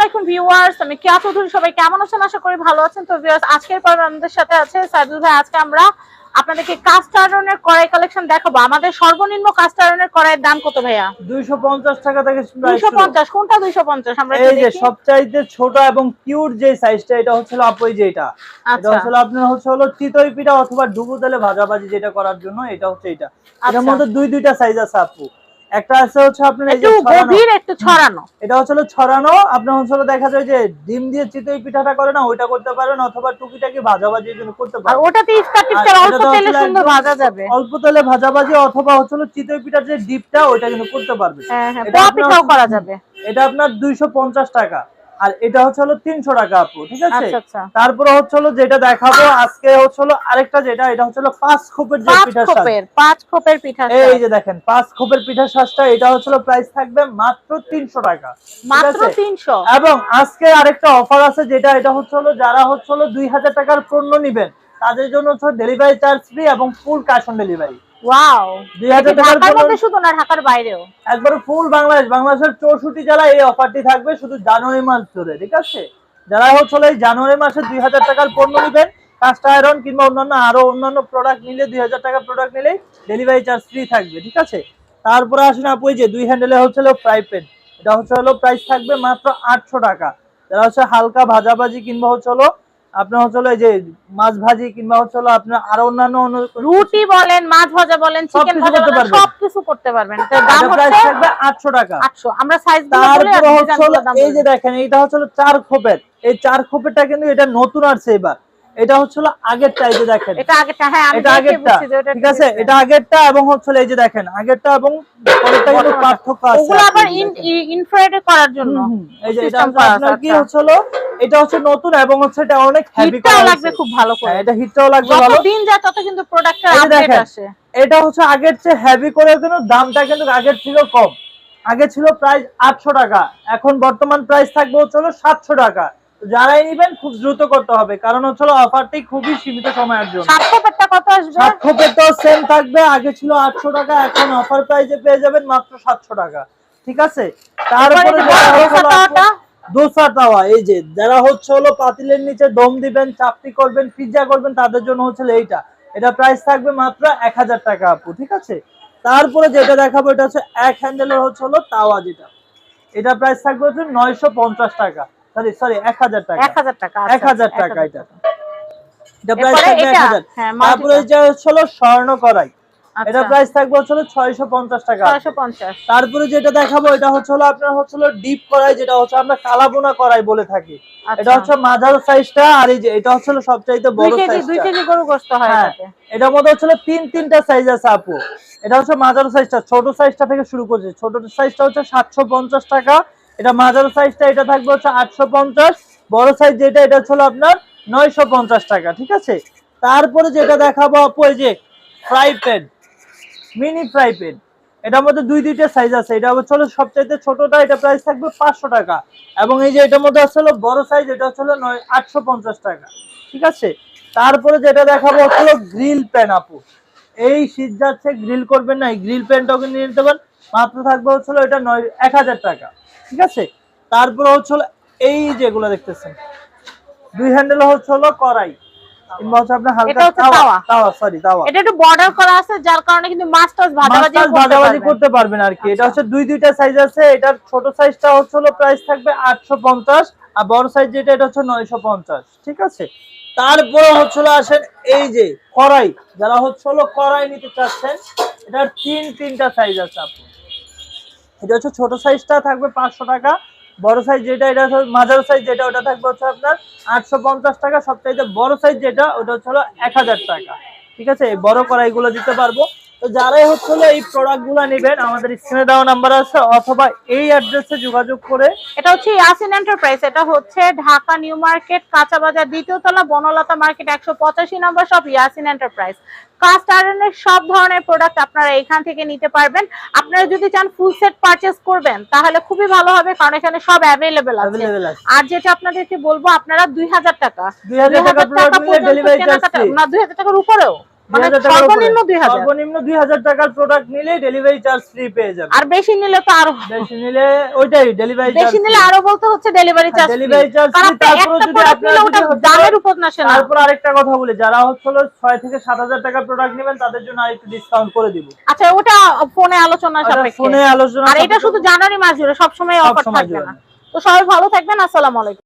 আলাইকুম ভিউয়ার্স, আমি কেয়া চৌধুরী। সবাই কেমন আছেন? আশা করি ভালো আছেন। তো ভিউয়ার্স, আজকের পর্বে আমাদের সাথে আছে সাইদুল ভাই। আজকে আমরা আপনাদেরকে কাস্ট আয়রনের কড়াই কালেকশন দেখাবো। আমাদের সর্বনিম্ন কাস্ট আয়রনের কড়াইয়ের দাম কত ভাইয়া? 250 টাকা থেকে 250। কোনটা 250? আমরা এই যে সবচাইতে ছোট এবং কিউট যে সাইজটা, এটা হচ্ছে আপু এই যে এটা হচ্ছে আপনার হচ্ছে চিতই পিঠা অথবা ডুবো তেলে ভাজাভাজি যেটা করার জন্য, এটা হচ্ছে এটা। এর মধ্যে দুইটা সাইজ আছে আপু। একটা আছে হচ্ছে আপনার এই যে একটু ছড়ানো, এটা হচ্ছে ছড়ানো। আপনার হচ্ছে দেখা যায় যে ডিম দিয়ে চিতই পিঠাটা করে না, ওইটা করতে পারেন, অথবা টুকিটাকি ভাজাভাজির জন্য করতে পারেন। আর ওটাতে ইফতার অল্প তেলে সুন্দর ভাজা যাবে, অল্প তেলে ভাজাভাজি, অথবা হচ্ছে চিতই পিঠার যে ডিপটা ওইটা কিন্তু করতে পারবেন। এটা পিঠাও করা যাবে। এটা আপনার 250 টাকা, আর এটা হচ্ছে 300 টাকা আপু, ঠিক আছে। তারপরে হচ্ছে যেটা দেখাবো আজকে হচ্ছে আরেকটা, যেটা এটা হচ্ছে 5 খোপের যে পিঠা সাজ। 5 খোপের পিঠা সাজ, এই যে দেখেন 5 খোপের পিঠা সাজটা, এটা হচ্ছে প্রাইস থাকবে মাত্র 300 টাকা, মাত্র 300। এবং আজকে আরেকটা অফার আছে, যেটা এটা হচ্ছে যারা হচ্ছে 2000 টাকার পণ্য নেবেন তাদের জন্য হচ্ছে ডেলিভারি চার্জ ফ্রি এবং full cash on delivery. Wow, 2000 টাকার মধ্যে শুধু না, ঢাকার বাইরেও একবারে ফুল বাংলাদেশের 64 জেলায় এই অফারটি থাকবে শুধু জানুয়ারি মাস ধরে, ঠিক আছে। যারা হচ্ছে এই জানুয়ারি মাসে 2000 টাকার পণ্য নেবেন, কাস্ট আয়রন কিংবা অন্যান্য প্রোডাক্ট নিলে, 2000 টাকার প্রোডাক্ট নিলেই ডেলিভারি চার্জ ফ্রি থাকবে, ঠিক আছে। তারপরে আসেন আপু, এই যে 2 হ্যান্ডেলে হচ্ছে ফ্রাই প্যান, এটা হচ্ছে প্রাইস থাকবে মাত্র 800 টাকা। যারা হচ্ছে হালকা ভাজাভাজি কিংবা হচ্ছে আপনার হচ্ছে এই যে মাছ ভাজি কিংবা হচ্ছে আপনার আরো অন্যান্য রুটি বলেন, মাছ ভাজা বলেন, চিকেন ভাজা বলেন, সবকিছু করতে পারবেন। দাম প্রাইস থাকবে 800 টাকা। 800। আমরা সাইজ তারপরে হচ্ছে এই যে দেখেন, এটা হচ্ছে 4 খোপের। এই 4 খোপেরটা কিন্তু এটা নতুন আসছে এবার। এটা হচ্ছে আগের চাইতে দেখেন, এটা আগেরটা। হ্যাঁ, আমি দেখে বুঝছি যে এটা ঠিক আছে। এটা আগেরটা এবং হচ্ছে এই যে দেখেন আগেরটা এবং পরেরটা কিন্তু পার্থক্য আছে। ওগুলো আবার ইনফ্রারেড করার জন্য এই যে এটা আপনার কি হচ্ছে এটা হচ্ছে নতুন এবং হচ্ছে এটা অনেক হেভি করা লাগবে, খুব ভালো করে। এটা হিটটাও লাগবে ভালো। যত দিন যায় তত কিন্তু প্রোডাক্টের আপডেট আসে। এটা হচ্ছে আগের চেয়ে হেভি করে, কিন্তু দামটা কিন্তু আগের ছিল কম। আগে ছিল প্রাইস 800 টাকা, এখন বর্তমান প্রাইস থাকবে হচ্ছে 700 টাকা। যারাই নেবেন খুব দ্রুত করতে হবে, কারণ হচ্ছে অফারটি খুবই সীমিত সময়ের জন্য। 700 কত আসবে? 700 সেম থাকবে, আগে ছিল 800 টাকা, এখন অফার প্রাইসে পেয়ে যাবেন মাত্র 700 টাকা, ঠিক আছে। তারপরে দোসা তাওয়া, এই যে যারা হচ্ছে পাতিলের নিচে দম দিবেন, চাপটি করবেন, পিজ্জা করবেন, তাদের জন্য হচ্ছে এইটা। এটা প্রাইস থাকবে মাত্র 1000 টাকা আপু, ঠিক আছে। তারপরে যেটা দেখাবো, এটা হচ্ছে এক হ্যান্ডেলের হচ্ছে তাওয়া, যেটা এটা প্রাইস থাকবে হচ্ছে 950 টাকা, সরি 1000 টাকা। 1000 টাকা, 1000 টাকা এটা প্রাইস থাকবে 1000। তারপরে এটা হচ্ছে স্বর্ণ কড়াই, এটা প্রাইস থাকবে হচ্ছে 650 টাকা। 650। তারপরে যেটা দেখাবো, এটা হচ্ছে আপনার হচ্ছে ডিপ কড়াই, যেটা হচ্ছে আমরা কালাবোনা কড়াই বলে থাকি। এটা হচ্ছে মাঝারো সাইজটা, আর এই যে এটা হচ্ছে সবচাইতে বড় সাইজটা। 2 কেজি গরু গোশত হয় এটাতে। এটার মধ্যে হচ্ছে তিনটা সাইজ আছে আপু। এটা হচ্ছে মাঝারো সাইজটা, ছোট সাইজটা থেকে শুরু করছে। ছোট সাইজটা হচ্ছে 750 টাকা, এটা মাঝারো সাইজটা এটা থাকবে হচ্ছে 850, বড় সাইজ যেটা এটা হচ্ছে আপনার 950 টাকা, ঠিক আছে। তারপরে যেটা দেখাবো আপু, এই যে fry pan, mini fry pan, এটার মধ্যে দুইটা সাইজ আছে। এটা হচ্ছে সবচাইতে ছোটটা, এটা প্রাইস থাকবে 500 টাকা, এবং এই যে এটার মধ্যে হচ্ছে বড় সাইজ, এটা হচ্ছে 850 টাকা, ঠিক আছে। তারপরে যেটা দেখাবো হচ্ছে গ্রিল প্যান আপু। এই শীত যাচ্ছে, গ্রিল করবেন না, এই গ্রিল প্যানটাও কিন্তু নিয়ে নিতে পারেন, মাত্র থাকবে হচ্ছে এটা 1000 টাকা, ঠিক আছে। তারপরে হচ্ছে এই যেগুলো দেখতেছেন 2 হ্যান্ডেল হচ্ছে কড়াই, করতে পারবেন আর কি। এটা হচ্ছে দুইটা সাইজ আছে। এটার ছোট সাইজটা হচ্ছে প্রাইস থাকবে 850, আর বড় সাইজ যেটা এটা হচ্ছে 950, ঠিক আছে। তারপরে হচ্ছে আসেন এই যে কড়াই, যারা হচ্ছে কড়াই নিতে চাচ্ছেন, এটার তিনটা সাইজ আছে আপু। এটা হচ্ছে ছোট সাইজটা থাকবে 500 টাকা, বড় সাইজ যেটা এটা মাঝারি সাইজ যেটা ওটা থাকবে হচ্ছে আপনার 850 টাকা, সবচাইতে বড় সাইজ যেটা ওটা হচ্ছে 1000 টাকা, ঠিক আছে। এই বড় কড়াইগুলো দিতে পারবো। তো যারাই হচ্ছে এই প্রোডাক্টগুলো নেবেন, আমাদের স্ক্রিনে দেওয়া নাম্বার আছে, অথবা এই অ্যাড্রেসে যোগাযোগ করে। এটা হচ্ছে ইয়াসিন এন্টারপ্রাইজ, এটা হচ্ছে ঢাকা নিউ মার্কেট, কাঁচা বাজার, দ্বিতীয় তলা, বনলতা মার্কেট, 185 নম্বর শপ, ইয়াসিন এন্টারপ্রাইজ। কাস্ট আয়রনের সব ধরনের প্রোডাক্ট আপনারা এখান থেকে নিতে পারবেন। আপনারা যদি চান ফুল সেট পারচেজ করবেন তাহলে খুবই ভালো হবে, কারণ এখানে সব অ্যাভেলেবেল আছে। আর যেটা আপনাদেরকে বলবো, আপনারা 2000 টাকা, 2000 টাকা পর্যন্ত কেনাকাটা, না 2000 টাকার উপরেও মানে 2000 টাকার উপরে। সর্বনিম্ন 2000। সর্বনিম্ন 2000 টাকার প্রোডাক্ট নিলে ডেলিভারি চার্জ ফ্রি পেয়ে যাবে। আর বেশি নিলে তো আরো, বেশি নিলে ওইটাই ডেলিভারি চার্জ, বেশি নিলে আরো বলতে হচ্ছে ডেলিভারি চার্জ, ডেলিভারি চার্জ কারণ আপনি তারপরে একটা যদি প্রোডাক্ট আপনারা নিলে ওটা যদি দামের উপর না আসে না। তারপর আরেকটা কথা বলি, যারা হলো 6 থেকে 7000 টাকার প্রোডাক্ট নেবেন তাদের জন্য আরেকটু ডিসকাউন্ট করে দিব। আচ্ছা ওটা ফোনে আলোচনা সাপেক্ষে, ফোনে আলোচনা আর এটা শুধু জানুয়ারি মাস জুড়ে, সব সময় অফার সবসময় থাকবে জুড়ে না। তো সবাই ভালো থাকবেন, আসসালামু আলাইকুম।